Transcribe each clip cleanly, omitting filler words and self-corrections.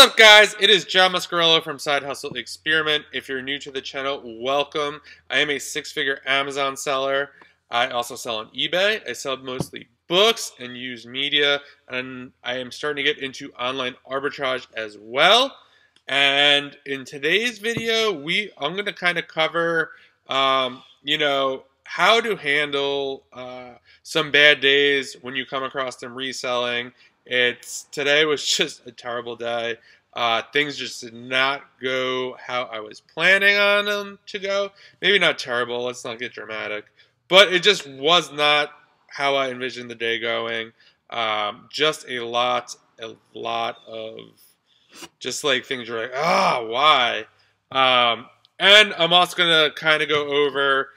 up, guys? It is John Mascarello from Side Hustle Experiment. If you're new to the channel, welcome. I am a six-figure Amazon seller. I also sell on eBay. I sell mostly books and used media, and I am starting to get into online arbitrage as well. And in today's video, I'm going to kind of cover, how to handle some bad days when you come across them reselling. Today was just a terrible day. Things just did not go how I was planning on them to go. Maybe not terrible, let's not get dramatic. But it just was not how I envisioned the day going. Just a lot of just like things you're like, why? And I'm also going to kind of go over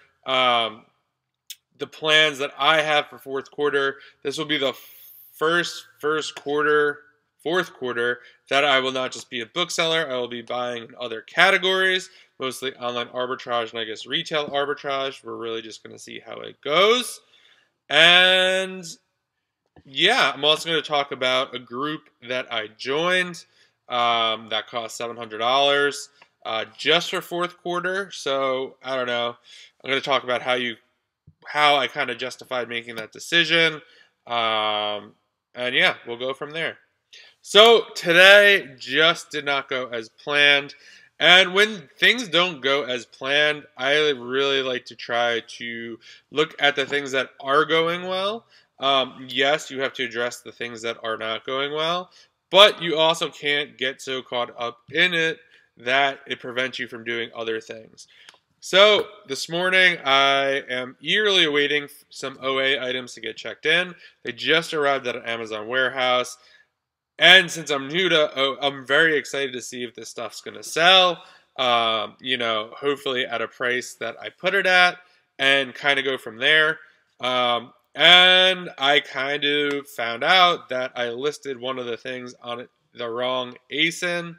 the plans that I have for fourth quarter. This will be the fourth quarter, that I will not just be a bookseller. I will be buying in other categories, mostly online arbitrage and I guess retail arbitrage. We're really just going to see how it goes. And yeah, I'm also going to talk about a group that I joined that cost $700 just for fourth quarter. So I don't know. I'm going to talk about how I kind of justified making that decision. And yeah, we'll go from there. So today just did not go as planned. And when things don't go as planned, I really like to try to look at the things that are going well. Yes, you have to address the things that are not going well, but you also can't get so caught up in it that it prevents you from doing other things. So this morning, I am eagerly awaiting some OA items to get checked in. They just arrived at an Amazon warehouse. And since I'm new to, I'm very excited to see if this stuff's going to sell, hopefully at a price that I put it at and kind of go from there. And I kind of found out that I listed one of the things on the wrong ASIN.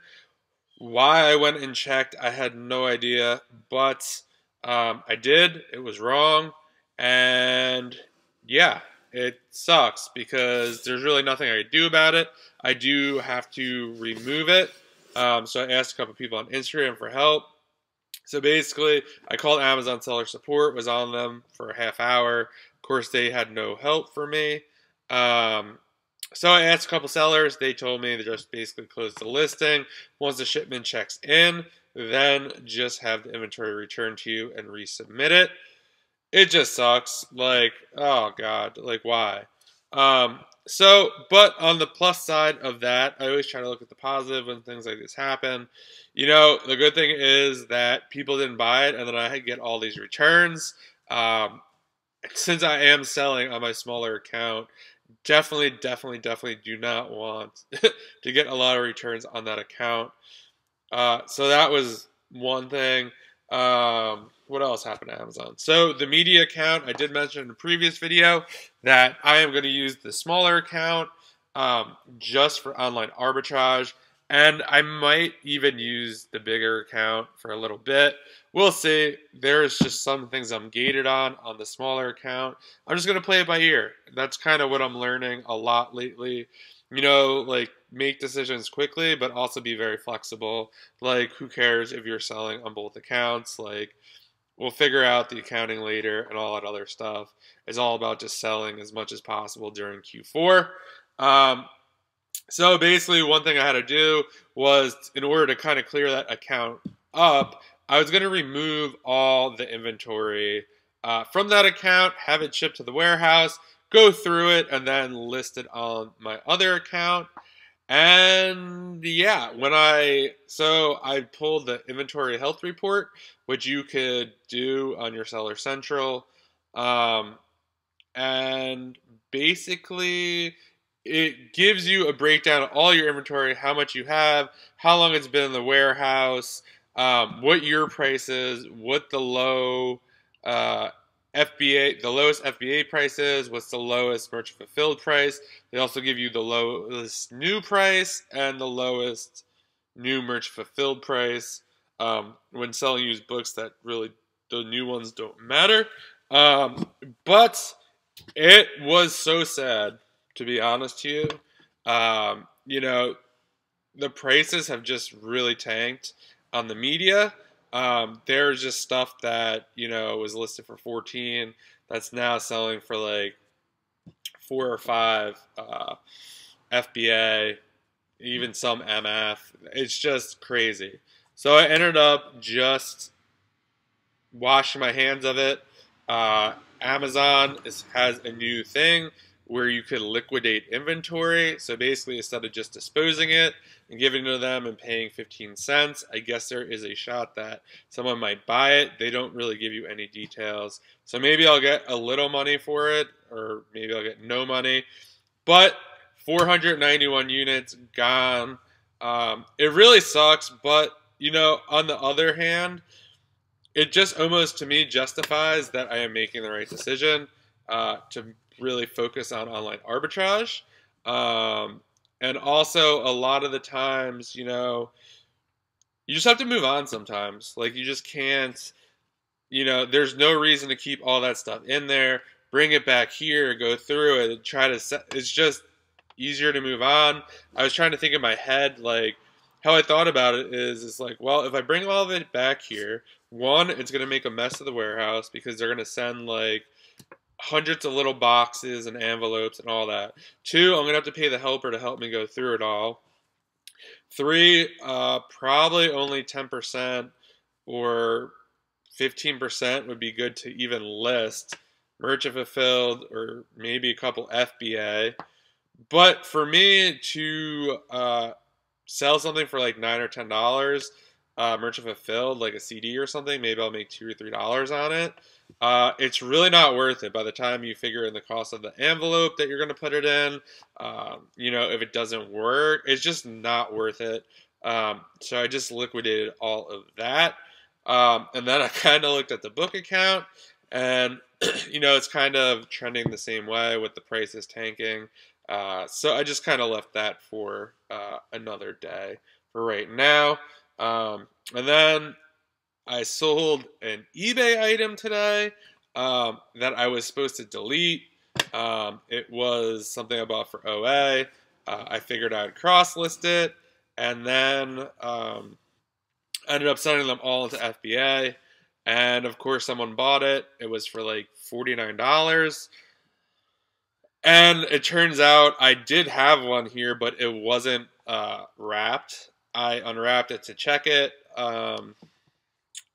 Why I went and checked, I had no idea, but I did. It was wrong, and yeah, it sucks because there's really nothing I could do about it. I do have to remove it, so I asked a couple people on Instagram for help. So basically, I called Amazon seller support, was on them for a half hour. Of course, they had no help for me. So I asked a couple sellers. They told me to just basically close the listing. Once the shipment checks in, then just have the inventory returned to you and resubmit it. It just sucks. Like, oh God, like why? But on the plus side of that, I always try to look at the positive when things like this happen. The good thing is that people didn't buy it, and then I get all these returns. Since I am selling on my smaller account, definitely do not want to get a lot of returns on that account. So that was one thing. What else happened to Amazon? So the media account, I did mention in the previous video that I am going to use the smaller account just for online arbitrage. And I might even use the bigger account for a little bit. We'll see. There's just some things I'm gated on the smaller account. I'm just going to play it by ear. That's kind of what I'm learning a lot lately. Like make decisions quickly, but also be very flexible. Like, who cares if you're selling on both accounts? Like, we'll figure out the accounting later and all that other stuff. It's all about just selling as much as possible during Q4. So basically, one thing I had to do was, in order to kind of clear that account up, I was going to remove all the inventory from that account, have it shipped to the warehouse, go through it, and then list it on my other account. And yeah, so I pulled the inventory health report, which you could do on your Seller Central. And basically, it gives you a breakdown of all your inventory, how much you have, how long it's been in the warehouse, what your price is, what the lowest FBA price is, what's the lowest merchant fulfilled price. They also give you the lowest new price and the lowest new merchant fulfilled price. When selling used books, that really, the new ones don't matter. But it was so sad, to be honest to you. the prices have just really tanked on the media. There's just stuff that, you know, was listed for 14 that's now selling for like 4 or 5 FBA, even some MF. It's just crazy. So I ended up just washing my hands of it. Amazon has a new thing where you could liquidate inventory. So basically, instead of just disposing it and giving it to them and paying 15 cents, I guess there is a shot that someone might buy it. They don't really give you any details. So maybe I'll get a little money for it, or maybe I'll get no money. But 491 units gone. It really sucks, but, you know, on the other hand, it just almost, to me, justifies that I am making the right decision to really focus on online arbitrage. And also, a lot of the times, you know, you just have to move on sometimes. Like, you just can't, you know, there's no reason to keep all that stuff in there. Bring it back here, go through it, and try to set, it's just easier to move on. I was trying to think in my head, like, how I thought about it is like, well, if I bring all of it back here, one, it's going to make a mess of the warehouse because they're going to send like hundreds of little boxes and envelopes and all that. Two, I'm going to have to pay the helper to help me go through it all. Three, probably only 10% or 15% would be good to even list merchant fulfilled or maybe a couple FBA. But for me to sell something for like $9 or $10, merchant fulfilled, like a CD or something, maybe I'll make $2 or $3 on it. It's really not worth it by the time you figure in the cost of the envelope that you're going to put it in. You know, if it doesn't work, it's just not worth it. So I just liquidated all of that. And then I kind of looked at the book account, and, you know, it's kind of trending the same way with the prices tanking. So I just kind of left that for another day for right now. And then I sold an eBay item today that I was supposed to delete. It was something I bought for OA. I figured I'd cross-list it, and then ended up sending them all into FBA. And, of course, someone bought it. It was for like $49. And it turns out I did have one here, but it wasn't wrapped. I unwrapped it to check it.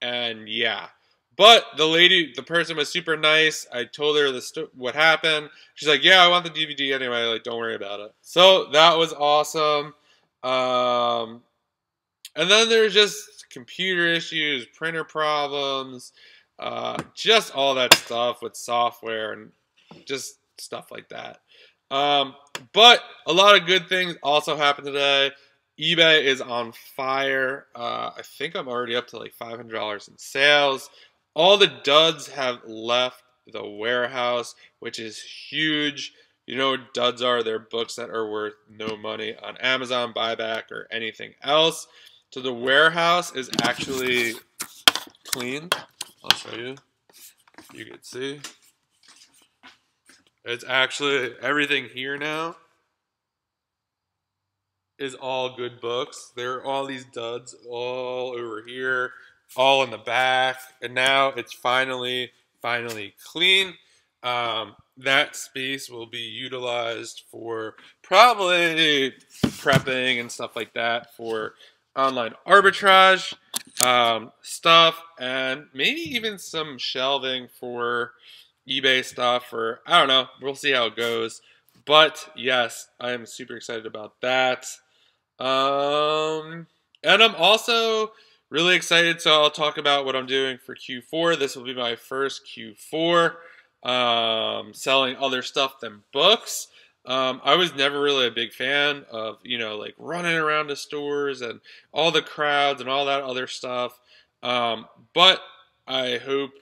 And yeah. But the person was super nice. I told her what happened. She's like, yeah, I want the DVD anyway. Like, don't worry about it. So that was awesome. And then there's just computer issues, printer problems, just all that stuff with software and just stuff like that. But a lot of good things also happened today. eBay is on fire. I think I'm already up to like $500 in sales. All the duds have left the warehouse, which is huge. You know what duds are? They're books that are worth no money on Amazon, buyback, or anything else. So the warehouse is actually clean. I'll show you. You can see. It's actually, everything here now is all good books. There are all these duds all over here, all in the back, and now it's finally clean. That space will be utilized for probably prepping and stuff like that for online arbitrage stuff, and maybe even some shelving for eBay stuff, or I don't know. We'll see how it goes. But yes, I'm super excited about that. And I'm also really excited, so I'll talk about what I'm doing for Q4. This will be my first Q4 selling other stuff than books. I was never really a big fan of, you know, like running around the stores and all the crowds and all that other stuff. But I hope,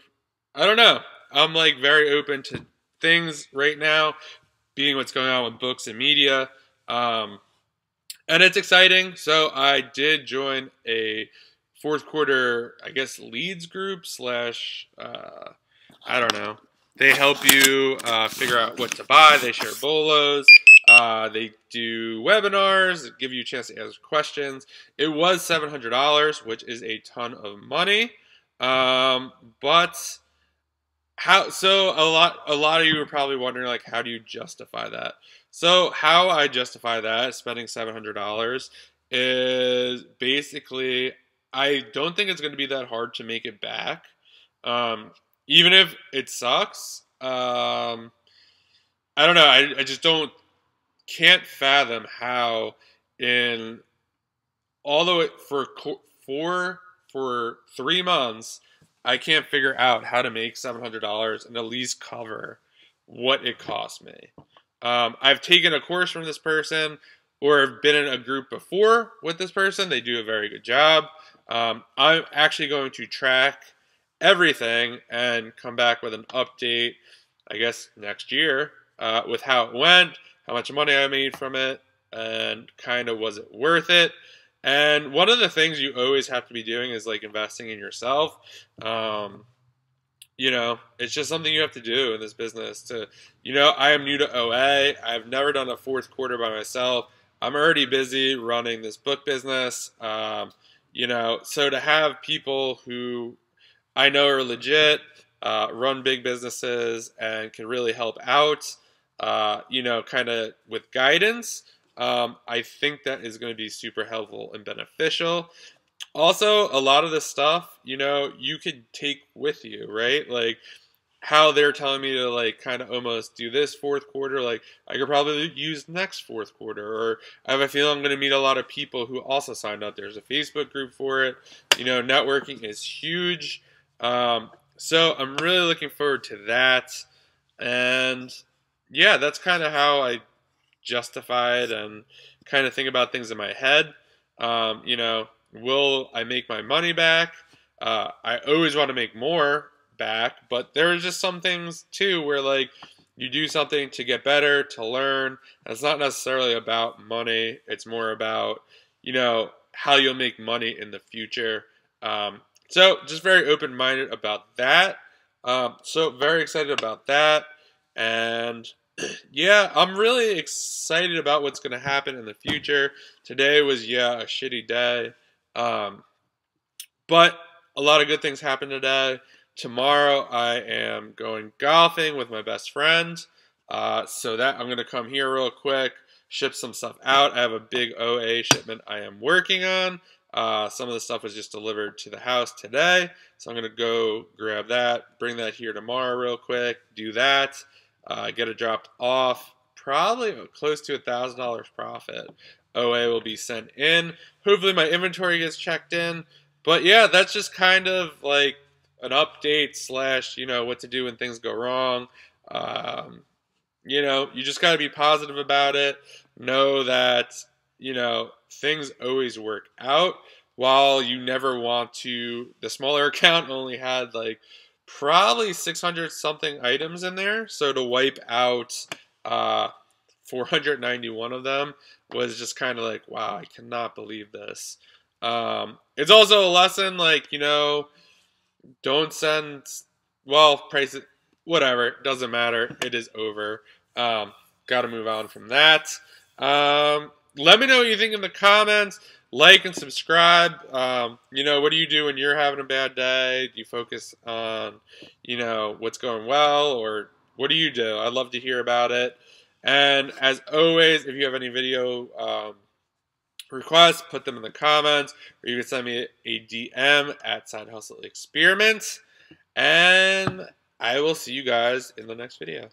I don't know, I'm like very open to things right now, being what's going on with books and media. And it's exciting. So I did join a fourth quarter, I guess, leads group / I don't know. They help you figure out what to buy. They share bolos. They do webinars, give you a chance to answer questions. It was $700, which is a ton of money. But how? So a lot of you are probably wondering, like, how do you justify that? So how I justify that, spending $700, is basically I don't think it's going to be that hard to make it back, um, even if it sucks. I don't know. I just can't fathom how in all the way for 3 months, I can't figure out how to make $700 and at least cover what it cost me. I've taken a course from this person or have been in a group before with this person. They do a very good job. I'm actually going to track everything and come back with an update, I guess, next year with how it went, how much money I made from it, and kind of was it worth it. And one of the things you always have to be doing is like investing in yourself. It's just something you have to do in this business. I am new to OA. I've never done a fourth quarter by myself. I'm already busy running this book business. So to have people who I know are legit, run big businesses, and can really help out, kind of with guidance, I think that is going to be super helpful and beneficial. Also, a lot of the stuff, you could take with you, right? Like how they're telling me to like kind of almost do this fourth quarter, like I could probably use next fourth quarter, or I have a feeling I'm going to meet a lot of people who also signed up. There's a Facebook group for it. Networking is huge. So I'm really looking forward to that. And yeah, that's kind of how I justify it and kind of think about things in my head. Will I make my money back? I always want to make more back, but there's just some things too where like you do something to get better, to learn. And it's not necessarily about money. It's more about, how you'll make money in the future. So just very open-minded about that. So very excited about that. And yeah, I'm really excited about what's going to happen in the future. Today was, a shitty day. But a lot of good things happened today. Tomorrow I am going golfing with my best friend. So that I'm going to come here real quick, ship some stuff out. I have a big OA shipment I am working on. Some of the stuff was just delivered to the house today. So I'm going to go grab that, bring that here tomorrow real quick, do that, get it dropped off. Probably close to $1,000 profit. OA will be sent in. Hopefully my inventory gets checked in. But yeah, that's just kind of like an update slash, what to do when things go wrong. You just got to be positive about it. Know that, things always work out. While you never want to, the smaller account only had like probably 600 something items in there. So to wipe out 491 of them was just kind of like, wow, I cannot believe this. It's also a lesson, like, don't send, price it, whatever, doesn't matter, it is over. Got to move on from that. Let me know what you think in the comments. Like and subscribe. What do you do when you're having a bad day? Do you focus on, what's going well, or what do you do? I'd love to hear about it. And as always, if you have any video requests, put them in the comments, or you can send me a DM at Side Hustle Experiment. And I will see you guys in the next video.